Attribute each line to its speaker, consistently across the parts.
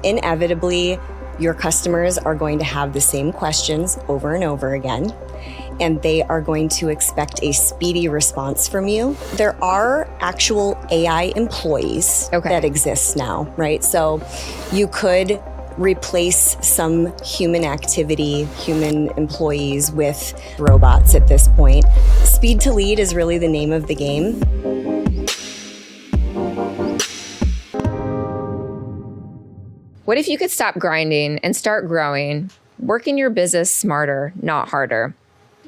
Speaker 1: Inevitably, your customers are going to have the same questions over and over again, and they are going to expect a speedy response from you. There are actual AI employees that exist now, right? So you could replace some human activity, human employees with robots at this point. Speed to lead is really the name of the game.
Speaker 2: What if you could stop grinding and start growing, working your business smarter, not harder?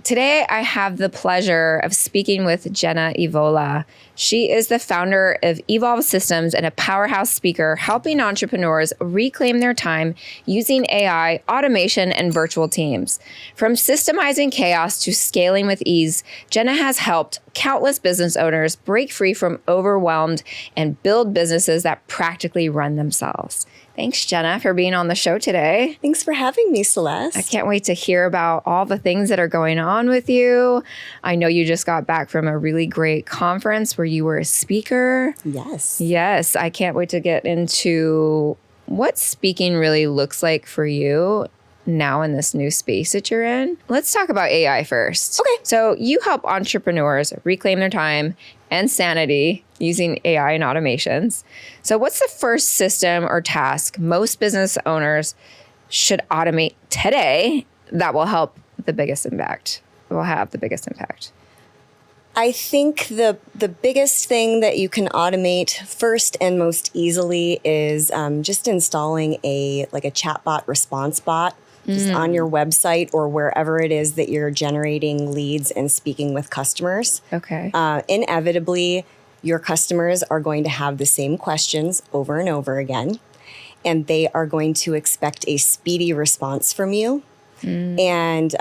Speaker 2: Today, I have the pleasure of speaking with Jenna Evola. She is the founder of Evolve Systems and a powerhouse speaker helping entrepreneurs reclaim their time using AI, automation, and virtual teams. From systemizing chaos to scaling with ease, Jenna has helped countless business owners break free from overwhelmed and build businesses that practically run themselves. Thanks, Jenna, for being on the show today.
Speaker 1: Thanks for having me, Celeste.
Speaker 2: I can't wait to hear about all the things that are going on with you. I know you just got back from a really great conference where you were a speaker.
Speaker 1: Yes.
Speaker 2: Yes. I can't wait to get into what speaking really looks like for you now in this new space that you're in. Let's talk about AI first.
Speaker 1: Okay.
Speaker 2: So you help entrepreneurs reclaim their time and sanity using AI and automations. So what's the first system or task most business owners should automate today that will have the biggest impact?
Speaker 1: I think the biggest thing that you can automate first and most easily is just installing a chatbot response bot just on your website or wherever it is that you're generating leads and speaking with customers.
Speaker 2: Okay.
Speaker 1: Inevitably, your customers are going to have the same questions over and over again, and they are going to expect a speedy response from you. And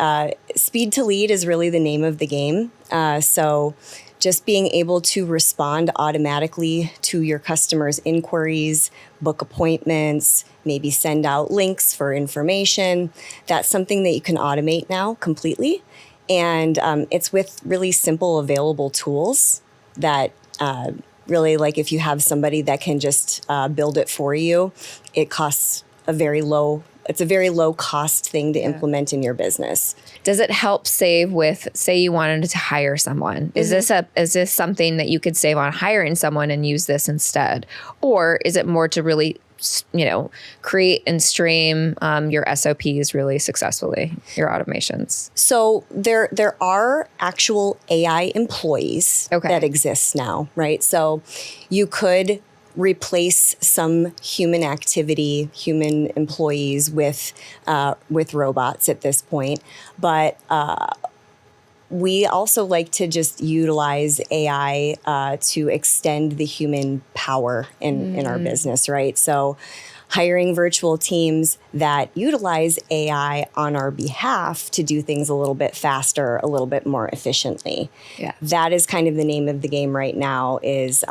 Speaker 1: speed to lead is really the name of the game. So just being able to respond automatically to your customers' inquiries, book appointments, maybe send out links for information, that's something that you can automate now completely. And it's with really simple available tools that really, like if you have somebody that can just build it for you, it costs it's a very low cost thing to implement in your business.
Speaker 2: Does it help save with, say you wanted to hire someone? Is this something that you could save on hiring someone and use this instead? Or is it more to really, create and stream your SOPs really successfully, your automations?
Speaker 1: So there are actual AI employees that exist now, right? So you could replace some human activity, human employees with robots at this point. But we also like to just utilize AI to extend the human power in our business, right? So hiring virtual teams that utilize AI on our behalf to do things a little bit faster, a little bit more efficiently.
Speaker 2: Yeah.
Speaker 1: That is kind of the name of the game right now, is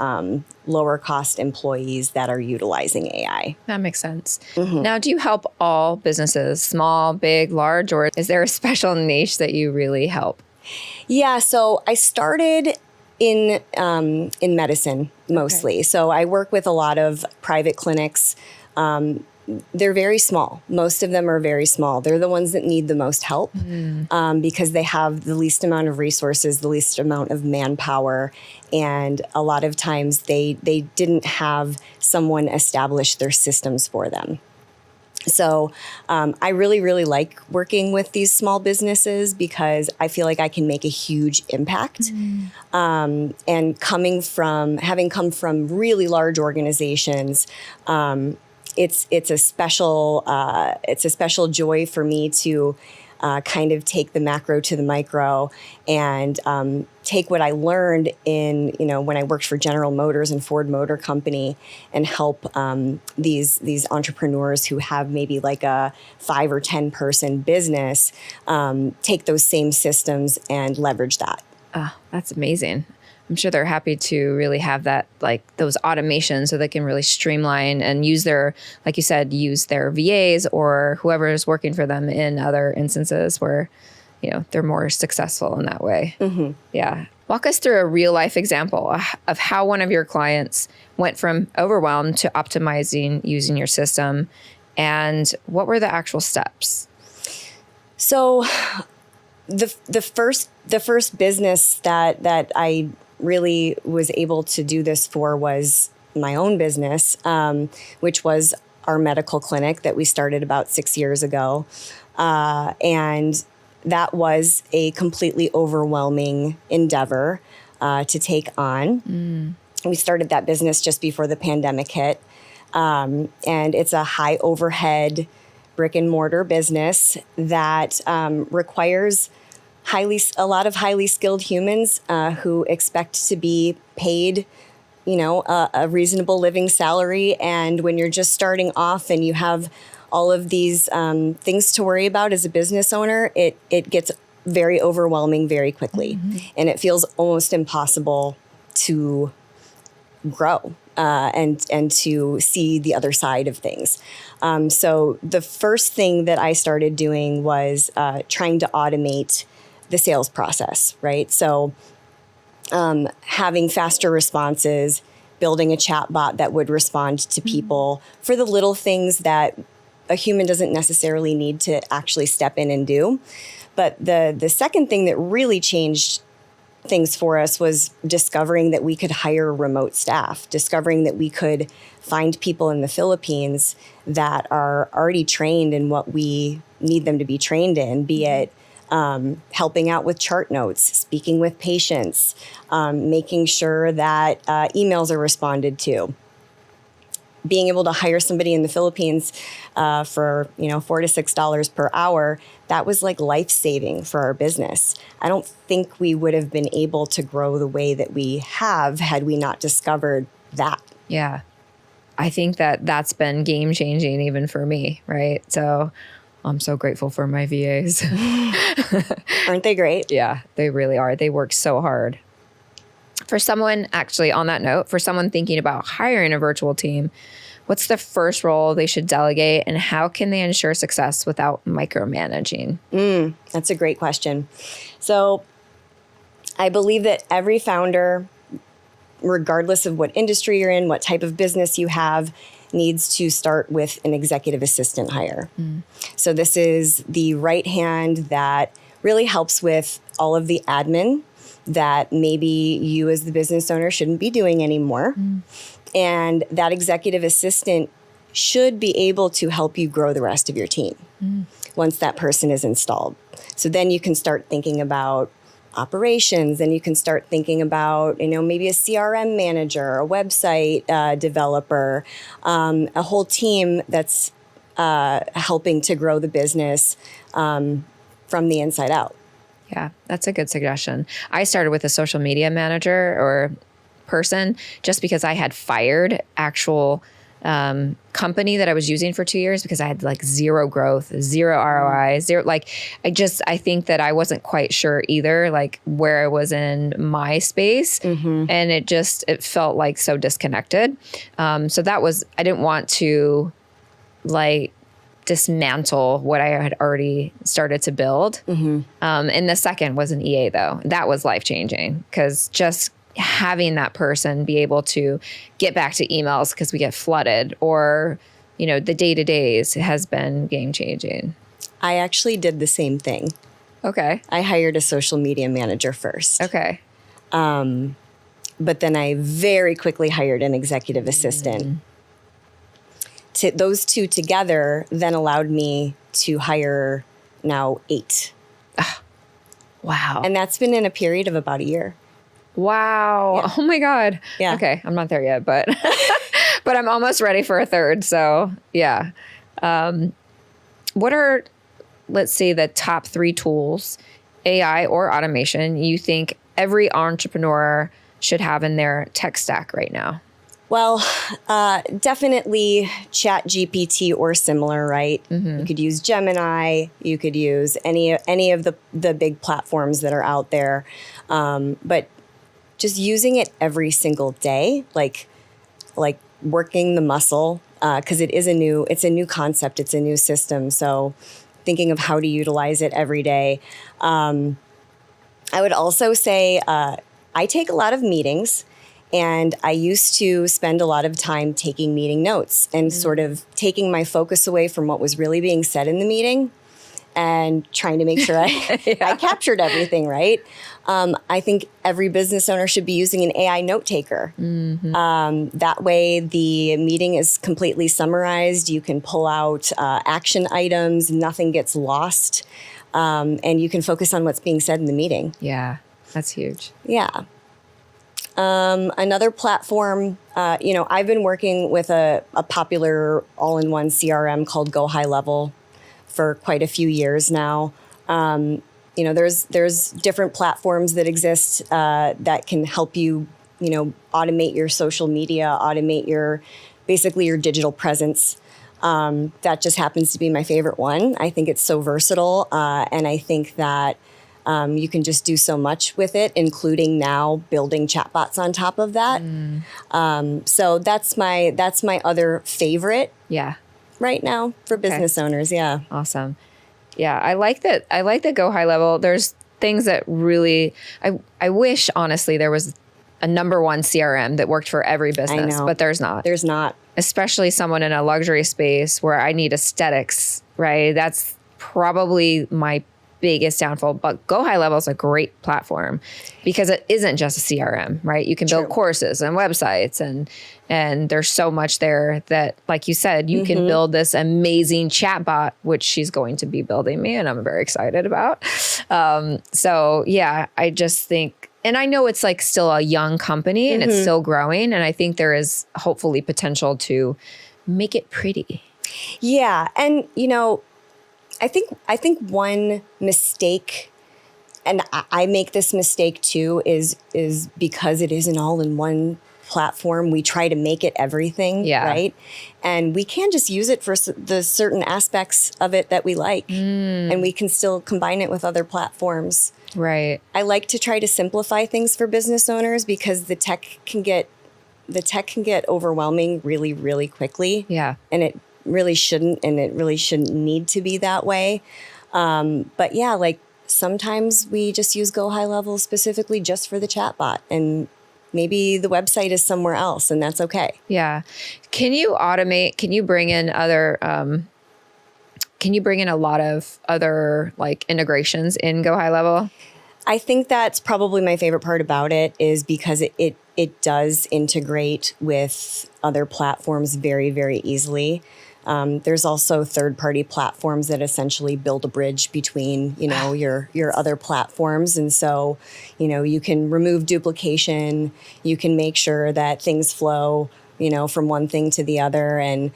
Speaker 1: lower cost employees that are utilizing AI.
Speaker 2: That makes sense. Now, do you help all businesses, small, big, large, or is there a special niche that you really help?
Speaker 1: Yeah, so I started in medicine mostly. So I work with a lot of private clinics. They're very small. Most of them are very small. They're the ones that need the most help because they have the least amount of resources, the least amount of manpower. And a lot of times they didn't have someone establish their systems for them. So I really, really like working with these small businesses because I feel like I can make a huge impact. And having come from really large organizations, it's a special joy for me to kind of take the macro to the micro and take what I learned in, when I worked for General Motors and Ford Motor Company and help these entrepreneurs who have maybe like a 5 or 10 person business take those same systems and leverage that.
Speaker 2: Oh, that's amazing. I'm sure they're happy to really have that, like those automations so they can really streamline and use their, like you said, use their VAs or whoever is working for them in other instances where, they're more successful in that way. Yeah. Walk us through a real life example of how one of your clients went from overwhelmed to optimizing using your system, and what were the actual steps?
Speaker 1: So the first business that I really was able to do this for was my own business, which was our medical clinic that we started about 6 years ago. And that was a completely overwhelming endeavor to take on. We started that business just before the pandemic hit. And it's a high overhead brick and mortar business that requires a lot of highly skilled humans who expect to be paid, a reasonable living salary. And when you're just starting off and you have all of these things to worry about as a business owner, it gets very overwhelming very quickly. And it feels almost impossible to grow and to see the other side of things. So the first thing that I started doing was trying to automate the sales process, right? So having faster responses, building a chat bot that would respond to people for the little things that a human doesn't necessarily need to actually step in and do. But the second thing that really changed things for us was discovering that we could hire remote staff, discovering that we could find people in the Philippines that are already trained in what we need them to be trained in, be it helping out with chart notes, speaking with patients, making sure that emails are responded to. Being able to hire somebody in the Philippines for $4 to $6 per hour, that was like life-saving for our business. I don't think we would have been able to grow the way that we have had we not discovered that.
Speaker 2: Yeah. I think that's been game-changing even for me, right? So I'm so grateful for my VAs.
Speaker 1: Aren't they great?
Speaker 2: Yeah, they really are. They work so hard. For someone, actually, on that note, for someone thinking about hiring a virtual team, what's the first role they should delegate, and how can they ensure success without micromanaging?
Speaker 1: That's a great question. So I believe that every founder, regardless of what industry you're in, what type of business you have, needs to start with an executive assistant hire. So this is the right hand that really helps with all of the admin that maybe you as the business owner shouldn't be doing anymore. And that executive assistant should be able to help you grow the rest of your team once that person is installed. So then you can start thinking about operations, and you can start thinking about, maybe a CRM manager, a website developer, a whole team that's helping to grow the business from the inside out.
Speaker 2: Yeah, that's a good suggestion. I started with a social media manager or person just because I had fired actual company that I was using for 2 years because I had like zero growth, zero ROI, zero. I think that I wasn't quite sure either, like where I was in my space. And it felt like so disconnected. So I didn't want to dismantle what I had already started to build. And the second was an EA though. That was life-changing because just having that person be able to get back to emails because we get flooded or, the day-to-days has been game-changing.
Speaker 1: I actually did the same thing.
Speaker 2: Okay.
Speaker 1: I hired a social media manager first.
Speaker 2: Okay.
Speaker 1: But then I very quickly hired an executive assistant. Those two together then allowed me to hire now 8.
Speaker 2: Wow.
Speaker 1: And that's been in a period of about a year.
Speaker 2: Wow. Yeah. Oh my God.
Speaker 1: Yeah.
Speaker 2: Okay. I'm not there yet, but but I'm almost ready for a third. So yeah. What are, let's say, the top 3 tools, AI or automation, you think every entrepreneur should have in their tech stack right now?
Speaker 1: Well, definitely ChatGPT or similar, right? You could use Gemini. You could use any of the big platforms that are out there. But just using it every single day, like working the muscle, because it's a new concept, it's a new system. So thinking of how to utilize it every day. I would also say I take a lot of meetings, and I used to spend a lot of time taking meeting notes and sort of taking my focus away from what was really being said in the meeting and trying to make sure I captured everything, right? I think every business owner should be using an AI note taker. That way, the meeting is completely summarized. You can pull out action items. Nothing gets lost. And you can focus on what's being said in the meeting.
Speaker 2: Yeah, that's huge.
Speaker 1: Yeah. Another platform, I've been working with a popular all-in-one CRM called Go High Level for quite a few years now. There's different platforms that exist that can help you, automate your social media, automate basically your digital presence. That just happens to be my favorite one. I think it's so versatile, and I think that you can just do so much with it, including now building chatbots on top of that. So that's my other favorite.
Speaker 2: Yeah.
Speaker 1: Right now for business owners. Yeah.
Speaker 2: Awesome. Yeah. I like that Go High Level. There's things that really, I wish honestly there was a number one CRM that worked for every business, but there's not.
Speaker 1: There's not.
Speaker 2: Especially someone in a luxury space where I need aesthetics, right? That's probably my biggest downfall. But Go High Level is a great platform because it isn't just a CRM, right? You can build courses and websites and there's so much there that, like you said, you can build this amazing chatbot, which she's going to be building me, and I'm very excited about. So yeah, I just think, and I know it's like still a young company and it's still growing, and I think there is hopefully potential to make it pretty.
Speaker 1: Yeah, and I think one mistake, and I make this mistake too, is because it is an all-in-one platform, we try to make it everything, right? And we can just use it for the certain aspects of it that we like, and we can still combine it with other platforms.
Speaker 2: Right.
Speaker 1: I like to try to simplify things for business owners because the tech can get overwhelming really, really quickly.
Speaker 2: Yeah.
Speaker 1: And it really shouldn't need to be that way. But yeah, like sometimes we just use Go High Level specifically just for the chatbot, and maybe the website is somewhere else, and that's okay.
Speaker 2: Yeah. Can you automate? Can you bring in a lot of other like integrations in Go High Level?
Speaker 1: I think that's probably my favorite part about it, is because it does integrate with other platforms very, very easily. There's also third-party platforms that essentially build a bridge between, your other platforms. And so, you can remove duplication. You can make sure that things flow, from one thing to the other. And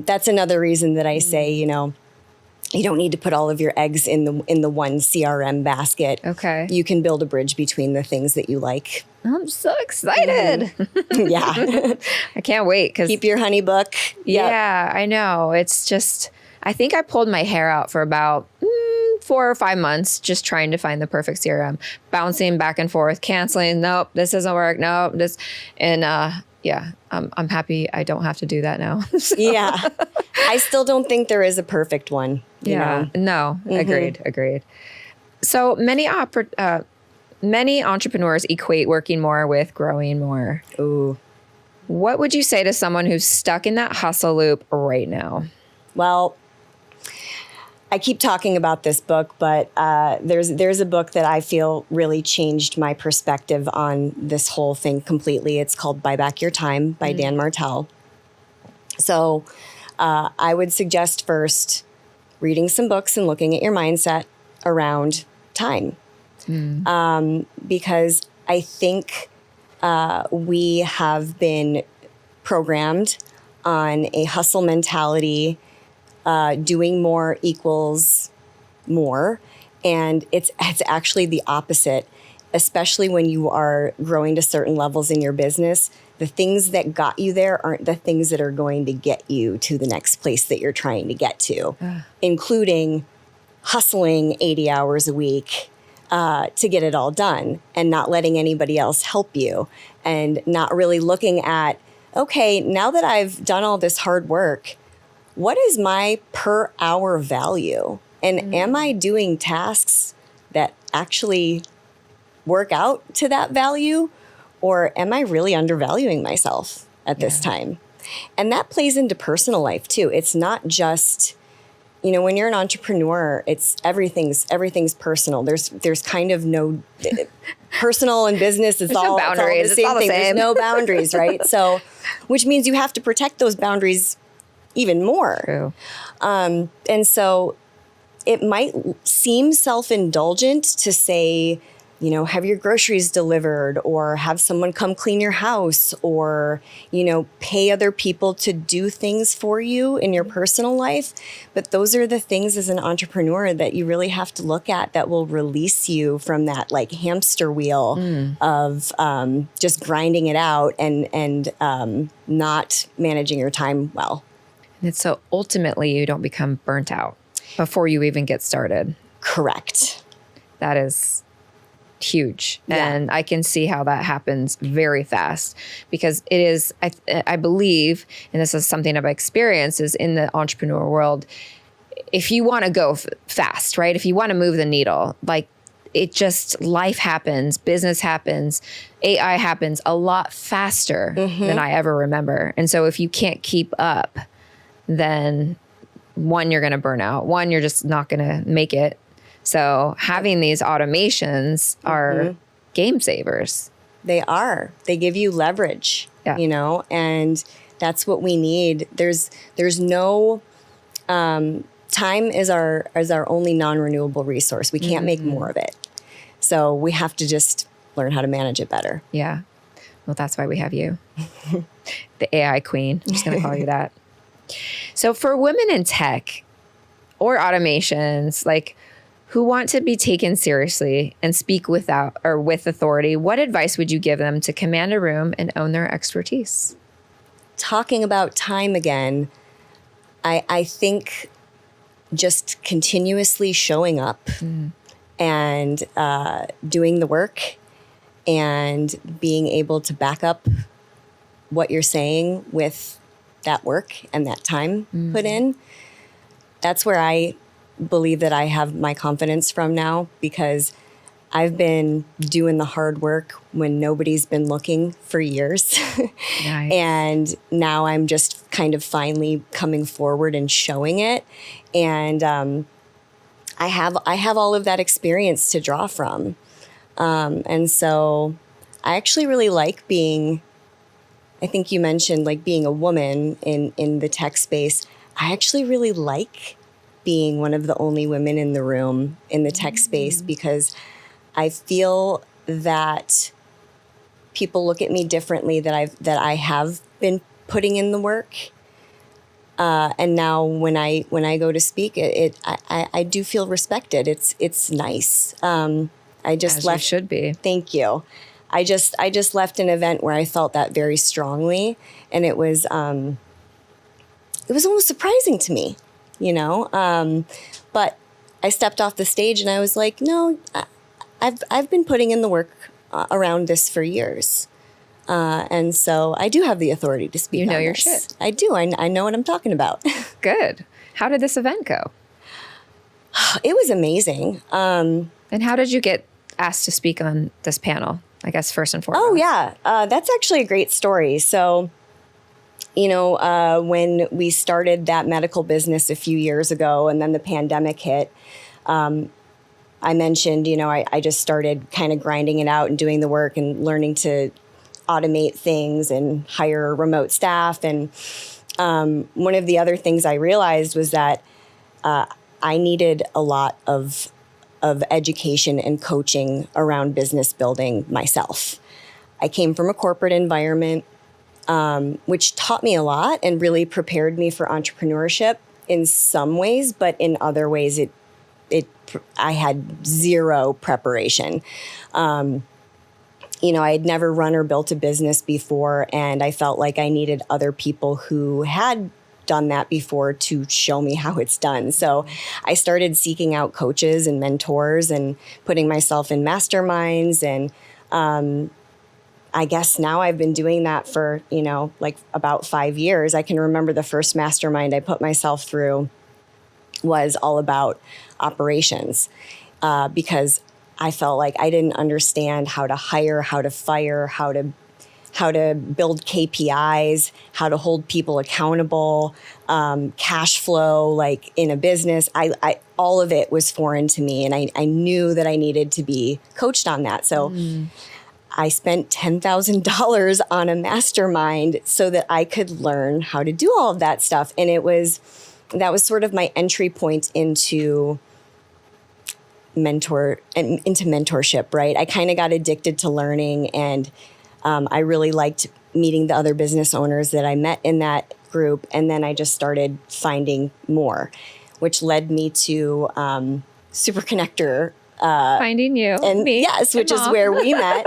Speaker 1: that's another reason that I say, you don't need to put all of your eggs in the one CRM basket.
Speaker 2: Okay.
Speaker 1: You can build a bridge between the things that you like.
Speaker 2: I'm so excited.
Speaker 1: Yeah.
Speaker 2: I can't wait.
Speaker 1: Keep your honey book.
Speaker 2: Yeah, I know. It's just, I think I pulled my hair out for about 4 or 5 months just trying to find the perfect CRM, bouncing back and forth, canceling. Nope, this doesn't work. Nope, this. And yeah, I'm happy I don't have to do that now. So.
Speaker 1: Yeah. I still don't think there is a perfect one. You know?
Speaker 2: No, agreed. So many entrepreneurs equate working more with growing more.
Speaker 1: Ooh.
Speaker 2: What would you say to someone who's stuck in that hustle loop right now?
Speaker 1: Well, I keep talking about this book, but there's a book that I feel really changed my perspective on this whole thing completely. It's called Buy Back Your Time by Dan Martell. So I would suggest first reading some books and looking at your mindset around time. Because I think we have been programmed on a hustle mentality, doing more equals more. And it's actually the opposite, especially when you are growing to certain levels in your business. The things that got you there aren't the things that are going to get you to the next place that you're trying to get to, including hustling 80 hours a week to get it all done and not letting anybody else help you, and not really looking at, okay, now that I've done all this hard work, what is my per hour value? And am I doing tasks that actually work out to that value, or am I really undervaluing myself at this time? And that plays into personal life too. It's not just, when you're an entrepreneur, it's everything's personal. There's kind of no personal and business. It's all
Speaker 2: no boundaries.
Speaker 1: It's all the same thing. There's no boundaries, right? So, which means you have to protect those boundaries even more.
Speaker 2: True.
Speaker 1: And so it might seem self-indulgent to say, have your groceries delivered, or have someone come clean your house, or, pay other people to do things for you in your personal life. But those are the things as an entrepreneur that you really have to look at that will release you from that like hamster wheel of just grinding it out and not managing your time well.
Speaker 2: And so ultimately you don't become burnt out before you even get started.
Speaker 1: Correct.
Speaker 2: That is huge.
Speaker 1: Yeah.
Speaker 2: And I can see how that happens very fast, because it is, I believe, and this is something I've experienced, is in the entrepreneur world, if you want to go fast, right? If you want to move the needle, like life happens, business happens, AI happens a lot faster than I ever remember. And so if you can't keep up, then one, you're going to burn out. One, you're just not going to make it. So having these automations are game savers.
Speaker 1: They are. They give you leverage, and that's what we need. There's no time is our only non-renewable resource. We can't make more of it. So we have to just learn how to manage it better.
Speaker 2: Yeah. Well, that's why we have you. The AI queen. I'm just going to call you that. So for women in tech or automations, like, who want to be taken seriously and speak with authority, what advice would you give them to command a room and own their expertise?
Speaker 1: Talking about time again, I think just continuously showing up and doing the work and being able to back up what you're saying with that work and that time put in. That's where I believe that I have my confidence from now, because I've been doing the hard work when nobody's been looking for years.
Speaker 2: Nice.
Speaker 1: And now I'm just kind of finally coming forward and showing it. And I have all of that experience to draw from. And so I actually really like being, I think you mentioned like being a woman in the tech space. I actually really like being one of the only women in the room in the tech space, because I feel that people look at me differently, that I have been putting in the work. And now when I go to speak, I do feel respected. It's nice. I just
Speaker 2: As
Speaker 1: left.
Speaker 2: you should be.
Speaker 1: Thank you. I just left an event where I felt that very strongly, and it was almost surprising to me. But I stepped off the stage and I was like, no, I've been putting in the work around this for years. And so I do have the authority to speak.
Speaker 2: You know
Speaker 1: on
Speaker 2: your
Speaker 1: this.
Speaker 2: shit.
Speaker 1: I do. I know what I'm talking about.
Speaker 2: Good. How did this event go?
Speaker 1: It was amazing.
Speaker 2: And how did you get asked to speak on this panel? I guess first and foremost.
Speaker 1: Oh, yeah. That's actually a great story. So, when we started that medical business a few years ago and then the pandemic hit, I mentioned, I just started kind of grinding it out and doing the work and learning to automate things and hire remote staff. And one of the other things I realized was that I needed a lot of education and coaching around business building myself. I came from a corporate environment, which taught me a lot and really prepared me for entrepreneurship in some ways, but in other ways, I had zero preparation. I had never run or built a business before, and I felt like I needed other people who had done that before to show me how it's done. So I started seeking out coaches and mentors and putting myself in masterminds. And I guess now I've been doing that for, like about 5 years. I can remember the first mastermind I put myself through was all about operations, because I felt like I didn't understand how to hire, how to fire, how to build KPIs, how to hold people accountable, cash flow, like in a business. I all of it was foreign to me, and I knew that I needed to be coached on that. So I spent $10,000 on a mastermind so that I could learn how to do all of that stuff. And that was sort of my entry point into mentorship, right? I kind of got addicted to learning, and I really liked meeting the other business owners that I met in that group. And then I just started finding more, which led me to Super Connector.
Speaker 2: Finding you.
Speaker 1: And
Speaker 2: me,
Speaker 1: yes, which is where we met.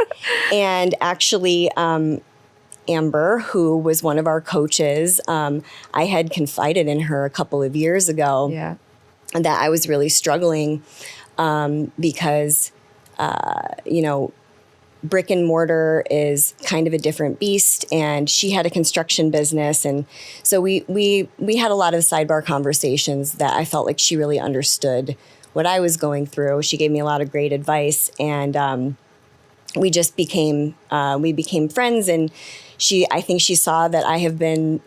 Speaker 1: And actually, Amber, who was one of our coaches, I had confided in her a couple of years ago that I was really struggling because, brick and mortar is kind of a different beast, and she had a construction business. And so we had a lot of sidebar conversations that I felt like she really understood what I was going through. She gave me a lot of great advice, and we just became friends. And I think she saw that I have been,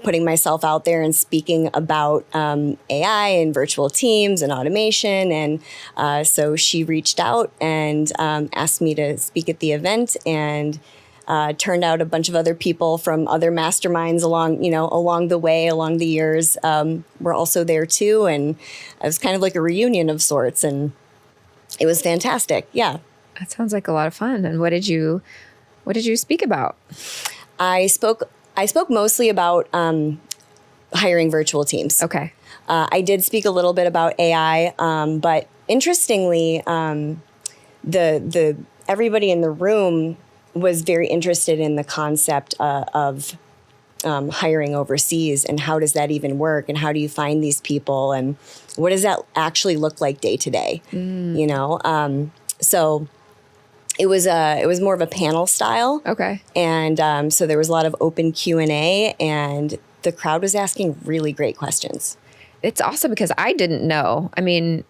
Speaker 1: putting myself out there and speaking about AI and virtual teams and automation. And so she reached out and asked me to speak at the event, and turned out a bunch of other people from other masterminds along the way, along the years, were also there too. And it was kind of like a reunion of sorts, and it was fantastic. Yeah.
Speaker 2: That sounds like a lot of fun. And what did you speak about?
Speaker 1: I spoke mostly about hiring virtual teams.
Speaker 2: Okay.
Speaker 1: I did speak a little bit about AI, but interestingly, the everybody in the room was very interested in the concept of hiring overseas, and how does that even work, and how do you find these people, and what does that actually look like day to day? So it was more of a panel style.
Speaker 2: Okay.
Speaker 1: And so there was a lot of open Q&A, and the crowd was asking really great questions.
Speaker 2: It's awesome because I didn't know. I mean,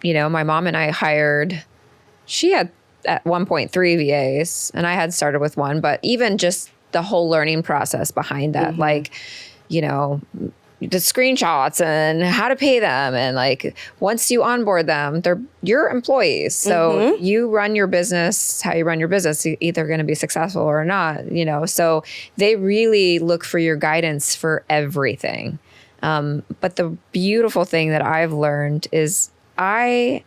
Speaker 2: my mom and I hired, she had at 1.3 VAs, and I had started with one, but even just the whole learning process behind that, like, the screenshots and how to pay them. And like, once you onboard them, they're your employees. So you run your business, how you run your business, either going to be successful or not, so they really look for your guidance for everything. But the beautiful thing that I've learned is I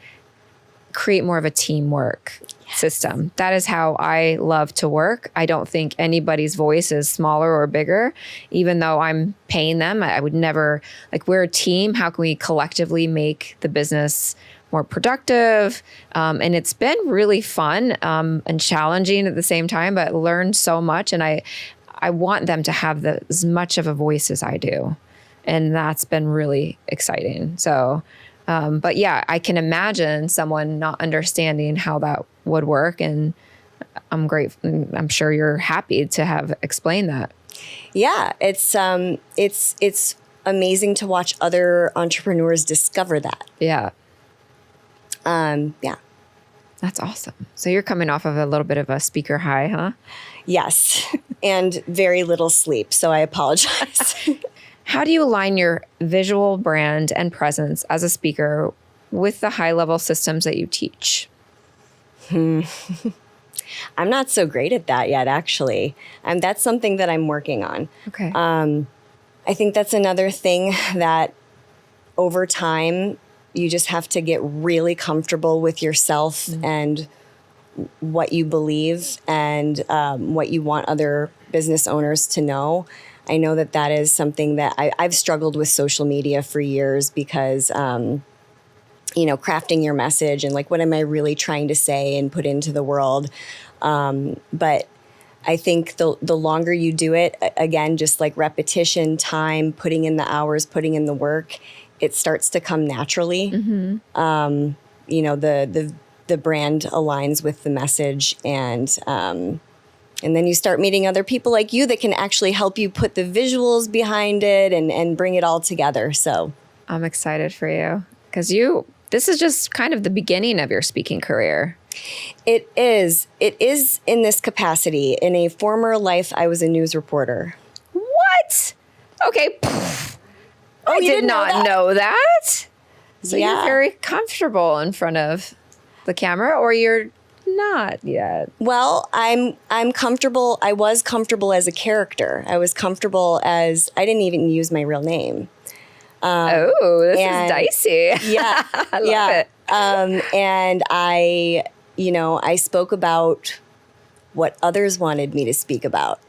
Speaker 2: create more of a teamwork system. That is how I love to work. I don't think anybody's voice is smaller or bigger, even though I'm paying them. I would never, like, we're a team. How can we collectively make the business more productive? And it's been really fun and challenging at the same time, but learned so much. And I want them to have as much of a voice as I do. And that's been really exciting. So, but yeah, I can imagine someone not understanding how that would work. And I'm grateful. I'm sure you're happy to have explained that.
Speaker 1: Yeah, it's amazing to watch other entrepreneurs discover that.
Speaker 2: Yeah.
Speaker 1: Yeah.
Speaker 2: That's awesome. So you're coming off of a little bit of a speaker high, huh?
Speaker 1: Yes. And very little sleep. So I apologize.
Speaker 2: How do you align your visual brand and presence as a speaker with the high-level systems that you teach?
Speaker 1: I'm not so great at that yet, actually. And that's something that I'm working on.
Speaker 2: Okay.
Speaker 1: I think that's another thing that over time, you just have to get really comfortable with yourself and what you believe and what you want other business owners to know. I know that is something that I've struggled with social media for years because, crafting your message and like, what am I really trying to say and put into the world? But I think the longer you do it, again, just like repetition, time, putting in the hours, putting in the work, it starts to come naturally. The brand aligns with the message, and then you start meeting other people like you that can actually help you put the visuals behind it and bring it all together. So I'm
Speaker 2: excited for you because this is just kind of the beginning of your speaking career.
Speaker 1: It is. It is in this capacity. In a former life, I was a news reporter.
Speaker 2: What? Okay. I did not know that. So you're very comfortable in front of the camera, or you're not yet?
Speaker 1: Well, I'm comfortable. I was comfortable as a character. I was comfortable as, I didn't even use my real name.
Speaker 2: This is dicey.
Speaker 1: Yeah.
Speaker 2: I love it.
Speaker 1: And I spoke about what others wanted me to speak about.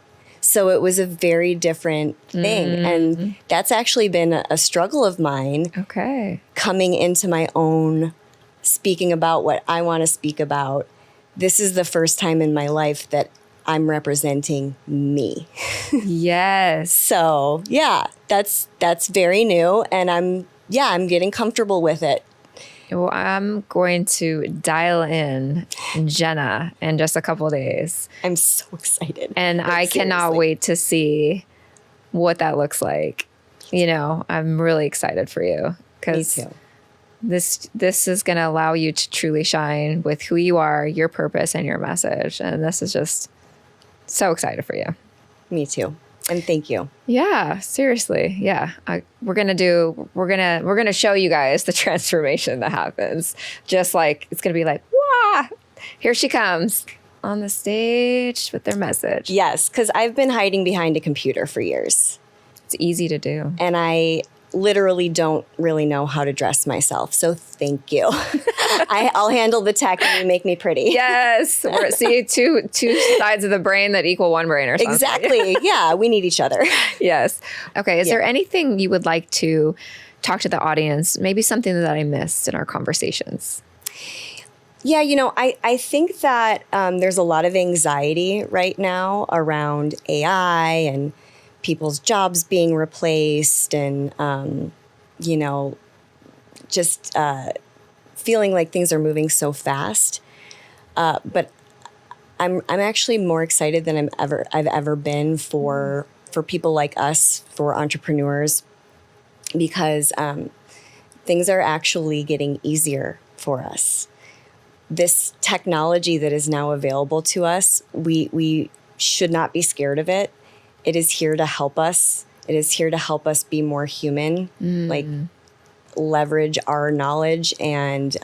Speaker 1: So it was a very different thing. And that's actually been a struggle of mine.
Speaker 2: Okay. Coming
Speaker 1: into my own, speaking about what I want to speak about. This is the first time in my life that I'm representing me.
Speaker 2: Yes.
Speaker 1: So yeah, that's very new. And I'm getting comfortable with it.
Speaker 2: Well, I'm going to dial in Jenna in just a couple of days.
Speaker 1: I'm so excited.
Speaker 2: And I cannot wait to see what that looks like. I'm really excited for you.
Speaker 1: Me too.
Speaker 2: This is going to allow you to truly shine with who you are, your purpose, and your message. And this is just so excited for you.
Speaker 1: Me too. And thank you.
Speaker 2: Yeah, seriously. Yeah. We're going to show you guys the transformation that happens. Just like, it's going to be like, wah, here she comes on the stage with their message.
Speaker 1: Yes, because I've been hiding behind a computer for years.
Speaker 2: It's easy to do.
Speaker 1: And I literally don't really know how to dress myself. So thank you. I'll handle the tech and you make me pretty.
Speaker 2: Yes. See, two sides of the brain that equal one brain or something.
Speaker 1: Exactly. Yeah. We need each other.
Speaker 2: Yes. Okay. Is there anything you would like to talk to the audience? Maybe something that I missed in our conversations?
Speaker 1: Yeah. I think that there's a lot of anxiety right now around AI and people's jobs being replaced and, just feeling like things are moving so fast. But I'm actually more excited than I've ever been for people like us, for entrepreneurs, because things are actually getting easier for us. This technology that is now available to us, we should not be scared of it. It is here to help us. It is here to help us be more human, like leverage our knowledge and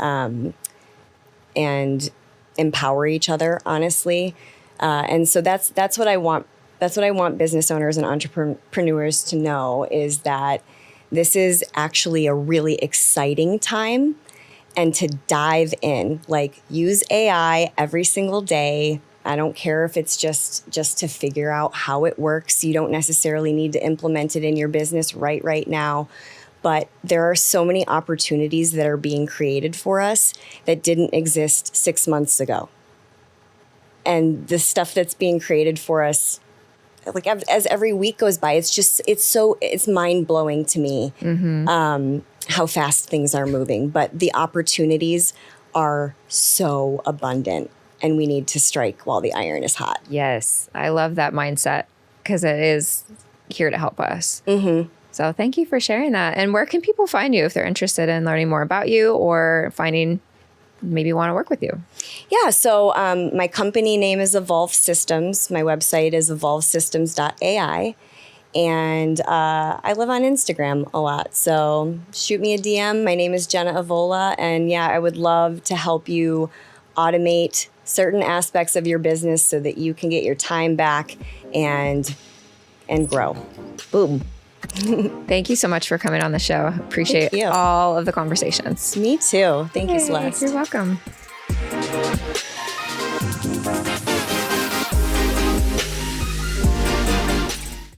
Speaker 1: empower each other, honestly. And so that's what I want. That's what I want business owners and entrepreneurs to know, is that this is actually a really exciting time, and to dive in, like use AI every single day. I don't care if it's just to figure out how it works. You don't necessarily need to implement it in your business right now. But there are so many opportunities that are being created for us that didn't exist 6 months ago. And the stuff that's being created for us, like as every week goes by, it's mind-blowing to me how fast things are moving. But the opportunities are so abundant. And we need to strike while the iron is hot.
Speaker 2: Yes. I love that mindset, because it is here to help us. So thank you for sharing that. And where can people find you if they're interested in learning more about you or maybe want to work with you?
Speaker 1: Yeah. So my company name is Evolve Systems. My website is evolvesystems.ai. And I live on Instagram a lot. So shoot me a DM. My name is Jenna Evola. And yeah, I would love to help you automate certain aspects of your business so that you can get your time back and grow. Boom.
Speaker 2: Thank you so much for coming on the show. Appreciate all of the conversations.
Speaker 1: Me too. Thank you, Celeste.
Speaker 2: You're welcome.